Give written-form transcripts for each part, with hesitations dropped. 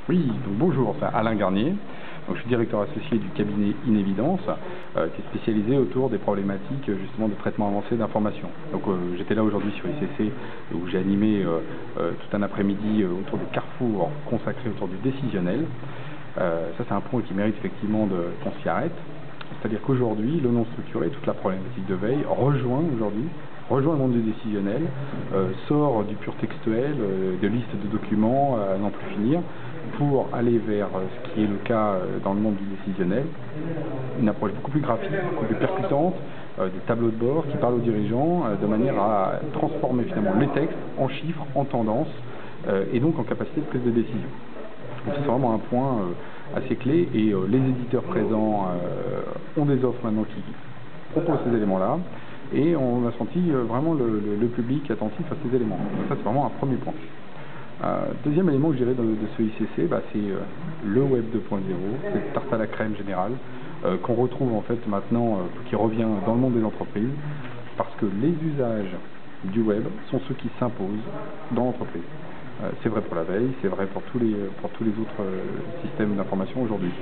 Oui, donc bonjour, c'est Alain Garnier. Donc, je suis directeur associé du cabinet Inevidence, qui est spécialisé autour des problématiques justement de traitement avancé d'informations. Donc j'étais là aujourd'hui sur ICC où j'ai animé tout un après-midi autour des carrefours consacrés autour du décisionnel. Ça c'est un point qui mérite effectivement qu'on s'y arrête. C'est-à-dire qu'aujourd'hui, le non structuré, toute la problématique de veille, rejoint le monde du décisionnel, sort du pur textuel, de listes de documents à n'en plus finir, pour aller vers ce qui est le cas dans le monde du décisionnel, une approche beaucoup plus graphique, beaucoup plus percutante, des tableaux de bord qui parlent aux dirigeants de manière à transformer finalement les textes en chiffres, en tendances, et donc en capacité de prise de décision. Donc c'est vraiment un point assez clé, et les éditeurs présents ont des offres maintenant qui proposent ces éléments-là, et on a senti vraiment le public attentif à ces éléments. Donc ça c'est vraiment un premier point. Deuxième élément que je dirais de ce ICC, c'est le Web 2.0, cette tarte à la crème générale qu'on retrouve en fait maintenant, qui revient dans le monde des entreprises, parce que les usages du web sont ceux qui s'imposent dans l'entreprise. C'est vrai pour la veille, c'est vrai pour tous les autres systèmes d'information aujourd'hui.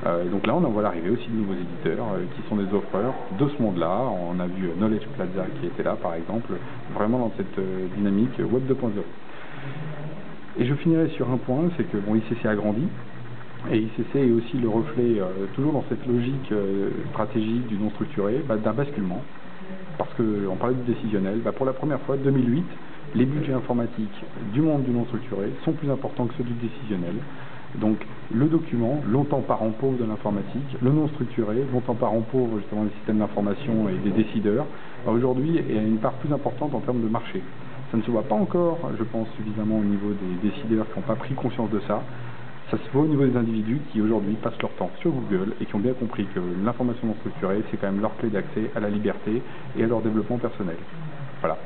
Et donc là, on en voit l'arrivée aussi de nouveaux éditeurs qui sont des offreurs de ce monde-là. On a vu Knowledge Plaza qui était là, par exemple, vraiment dans cette dynamique Web 2.0. Et je finirai sur un point, c'est que ICC a grandi, et ICC est aussi le reflet, toujours dans cette logique stratégique du non structuré, d'un basculement. Parce qu'on parlait du décisionnel, pour la première fois, 2008, les budgets informatiques du monde du non structuré sont plus importants que ceux du décisionnel. Donc le document, longtemps parent pauvre de l'informatique, le non structuré, longtemps parent pauvre justement des systèmes d'information et des décideurs, aujourd'hui a une part plus importante en termes de marché. Ça ne se voit pas encore, je pense, suffisamment au niveau des décideurs qui n'ont pas pris conscience de ça. Ça se voit au niveau des individus qui aujourd'hui passent leur temps sur Google et qui ont bien compris que l'information non structurée, c'est quand même leur clé d'accès à la liberté et à leur développement personnel. Voilà.